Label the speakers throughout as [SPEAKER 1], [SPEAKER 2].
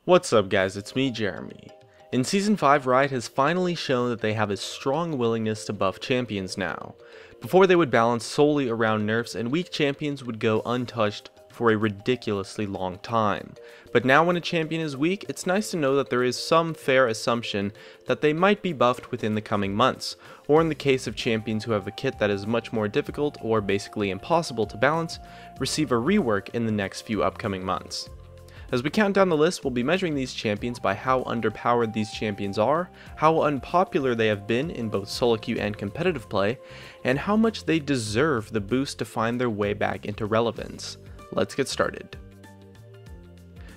[SPEAKER 1] What's up guys, it's me Jeremy. In Season 5, Riot has finally shown that they have a strong willingness to buff champions now. Before they would balance solely around nerfs and weak champions would go untouched for a ridiculously long time. But now when a champion is weak, it's nice to know that there is some fair assumption that they might be buffed within the coming months, or in the case of champions who have a kit that is much more difficult or basically impossible to balance, receive a rework in the next few upcoming months. As we count down the list, we'll be measuring these champions by how underpowered these champions are, how unpopular they have been in both solo queue and competitive play, and how much they deserve the boost to find their way back into relevance. Let's get started.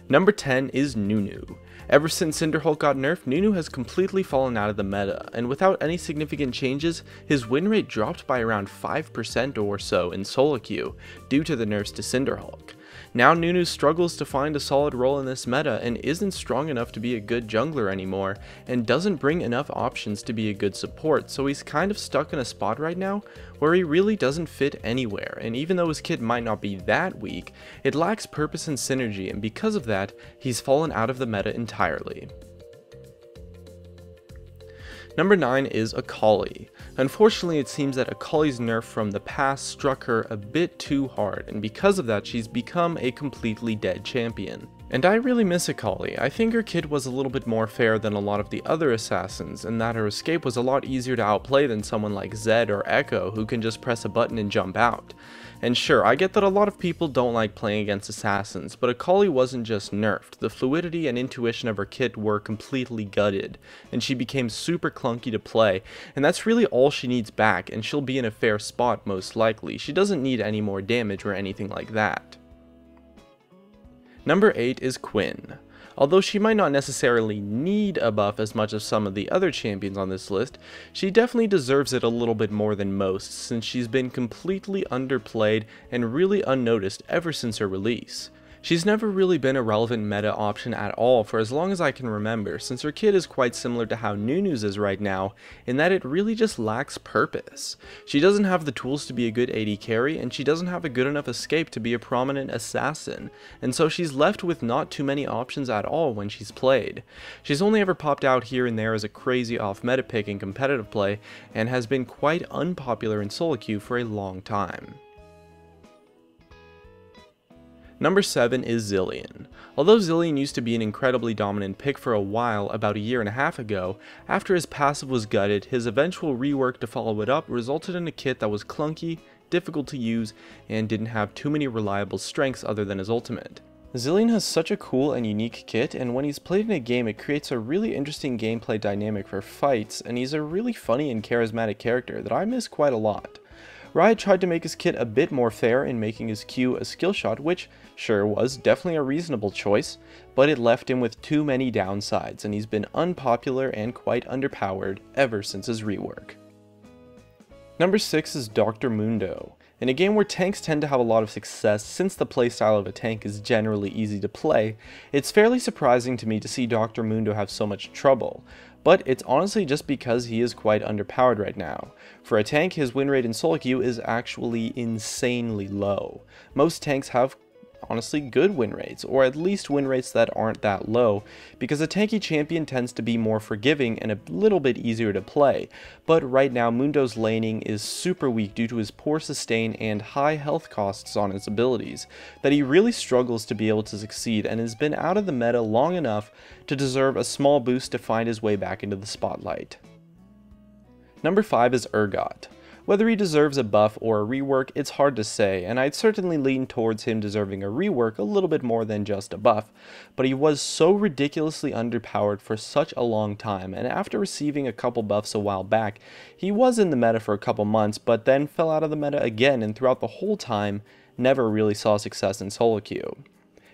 [SPEAKER 1] Number 10 is Nunu. Ever since Cinderhulk got nerfed, Nunu has completely fallen out of the meta, and without any significant changes, his win rate dropped by around 5% or so in solo queue, due to the nerfs to Cinderhulk. Now Nunu struggles to find a solid role in this meta and isn't strong enough to be a good jungler anymore, and doesn't bring enough options to be a good support, so he's kind of stuck in a spot right now where he really doesn't fit anywhere, and even though his kit might not be that weak, it lacks purpose and synergy, and because of that, he's fallen out of the meta entirely. Number 9 is Akali. Unfortunately, it seems that Akali's nerf from the past struck her a bit too hard, and because of that, she's become a completely dead champion. And I really miss Akali. I think her kit was a little bit more fair than a lot of the other assassins, and that her escape was a lot easier to outplay than someone like Zed or Echo, who can just press a button and jump out. And sure, I get that a lot of people don't like playing against assassins, but Akali wasn't just nerfed. The fluidity and intuition of her kit were completely gutted, and she became super clunky to play, and that's really all she needs back, and she'll be in a fair spot most likely. She doesn't need any more damage or anything like that. Number 8 is Quinn. Although she might not necessarily need a buff as much as some of the other champions on this list, she definitely deserves it a little bit more than most, since she's been completely underplayed and really unnoticed ever since her release. She's never really been a relevant meta option at all for as long as I can remember, since her kit is quite similar to how Nunu's is right now, in that it really just lacks purpose. She doesn't have the tools to be a good AD carry, and she doesn't have a good enough escape to be a prominent assassin, and so she's left with not too many options at all when she's played. She's only ever popped out here and there as a crazy off-meta pick in competitive play, and has been quite unpopular in solo queue for a long time. Number 7 is Zilean. Although Zilean used to be an incredibly dominant pick for a while about a year and a half ago, after his passive was gutted, his eventual rework to follow it up resulted in a kit that was clunky, difficult to use, and didn't have too many reliable strengths other than his ultimate. Zilean has such a cool and unique kit, and when he's played in a game it creates a really interesting gameplay dynamic for fights, and he's a really funny and charismatic character that I miss quite a lot. Riot tried to make his kit a bit more fair in making his Q a skill shot, which sure was definitely a reasonable choice, but it left him with too many downsides, and he's been unpopular and quite underpowered ever since his rework. Number 6 is Dr. Mundo. In a game where tanks tend to have a lot of success, since the playstyle of a tank is generally easy to play, it's fairly surprising to me to see Dr. Mundo have so much trouble. But it's honestly just because he is quite underpowered right now. For a tank, his win rate in solo queue is actually insanely low. Most tanks have honestly good win rates, or at least win rates that aren't that low, because a tanky champion tends to be more forgiving and a little bit easier to play. But right now Mundo's laning is super weak due to his poor sustain and high health costs on his abilities, that he really struggles to be able to succeed, and has been out of the meta long enough to deserve a small boost to find his way back into the spotlight. Number 5 is Urgot. Whether he deserves a buff or a rework, it's hard to say, and I'd certainly lean towards him deserving a rework a little bit more than just a buff, but he was so ridiculously underpowered for such a long time, and after receiving a couple buffs a while back, he was in the meta for a couple months, but then fell out of the meta again, and throughout the whole time, never really saw success in solo queue.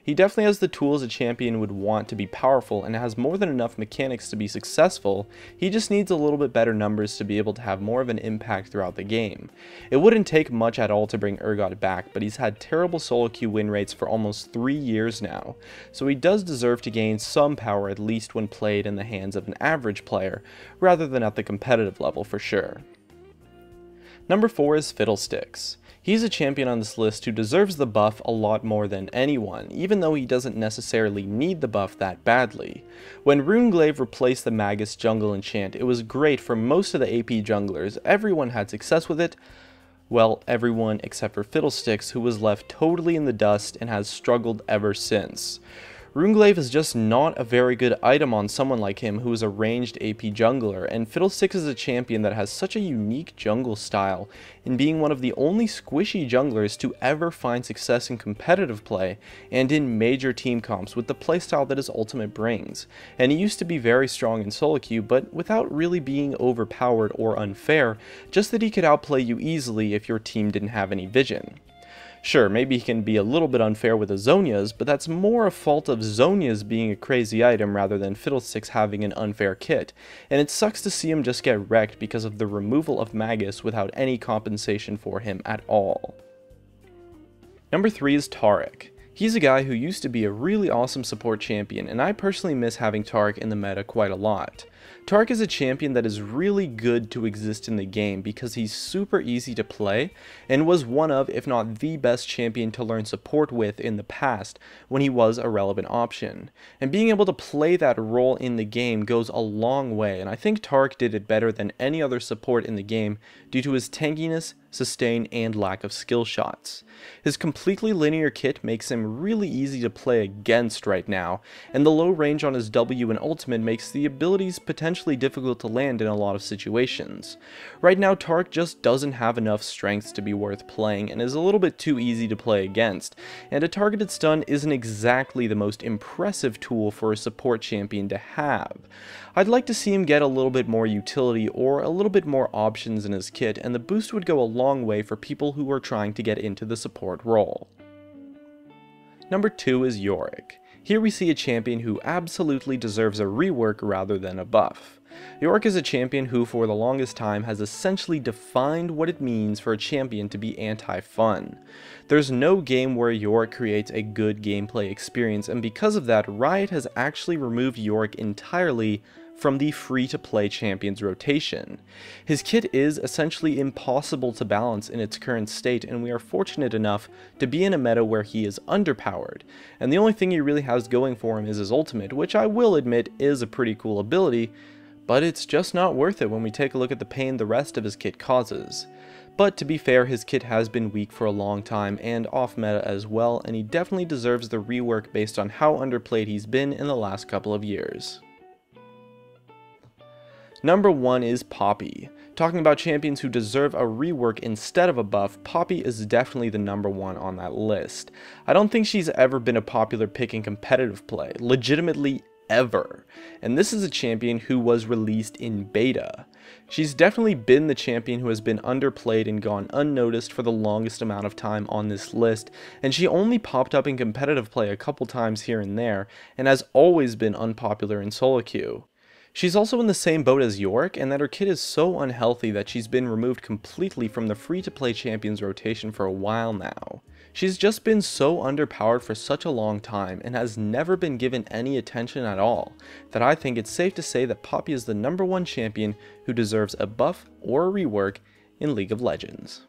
[SPEAKER 1] He definitely has the tools a champion would want to be powerful and has more than enough mechanics to be successful, he just needs a little bit better numbers to be able to have more of an impact throughout the game. It wouldn't take much at all to bring Urgot back, but he's had terrible solo queue win rates for almost 3 years now, so he does deserve to gain some power at least when played in the hands of an average player, rather than at the competitive level for sure. Number 4 is Fiddlesticks. He's a champion on this list who deserves the buff a lot more than anyone, even though he doesn't necessarily need the buff that badly. When Runeglaive replaced the Magus jungle enchant, it was great for most of the AP junglers. Everyone had success with it. Well, everyone except for Fiddlesticks, who was left totally in the dust and has struggled ever since. Runeglaive is just not a very good item on someone like him who is a ranged AP jungler, and Fiddlesticks is a champion that has such a unique jungle style in being one of the only squishy junglers to ever find success in competitive play and in major team comps with the playstyle that his ultimate brings. And he used to be very strong in solo queue, but without really being overpowered or unfair, just that he could outplay you easily if your team didn't have any vision. Sure, maybe he can be a little bit unfair with his Zhonya's, but that's more a fault of Zhonya's being a crazy item rather than Fiddlesticks having an unfair kit, and it sucks to see him just get wrecked because of the removal of Magus without any compensation for him at all. Number 3 is Taric. He's a guy who used to be a really awesome support champion, and I personally miss having Taric in the meta quite a lot. Taric is a champion that is really good to exist in the game because he's super easy to play and was one of, if not the best champion to learn support with in the past when he was a relevant option. And being able to play that role in the game goes a long way, and I think Taric did it better than any other support in the game due to his tankiness, sustain, and lack of skill shots. His completely linear kit makes him really easy to play against right now, and the low range on his W and ultimate makes the abilities potentially difficult to land in a lot of situations. Right now, Taric just doesn't have enough strengths to be worth playing and is a little bit too easy to play against, and a targeted stun isn't exactly the most impressive tool for a support champion to have. I'd like to see him get a little bit more utility or a little bit more options in his kit, and the boost would go a long way for people who are trying to get into the support role. Number 2 is Yorick. Here we see a champion who absolutely deserves a rework rather than a buff. Yorick is a champion who for the longest time has essentially defined what it means for a champion to be anti-fun. There's no game where Yorick creates a good gameplay experience, and because of that, Riot has actually removed Yorick entirely from the free-to-play champions rotation. His kit is essentially impossible to balance in its current state, and we are fortunate enough to be in a meta where he is underpowered, and the only thing he really has going for him is his ultimate, which I will admit is a pretty cool ability, but it's just not worth it when we take a look at the pain the rest of his kit causes. But to be fair, his kit has been weak for a long time and off meta as well, and he definitely deserves the rework based on how underplayed he's been in the last couple of years. Number 1 is Poppy. Talking about champions who deserve a rework instead of a buff, Poppy is definitely the number 1 on that list. I don't think she's ever been a popular pick in competitive play, legitimately ever, and this is a champion who was released in beta. She's definitely been the champion who has been underplayed and gone unnoticed for the longest amount of time on this list, and she only popped up in competitive play a couple times here and there, and has always been unpopular in solo queue. She's also in the same boat as Yorick, and that her kit is so unhealthy that she's been removed completely from the free-to-play champions rotation for a while now. She's just been so underpowered for such a long time and has never been given any attention at all, that I think it's safe to say that Poppy is the number 1 champion who deserves a buff or a rework in League of Legends.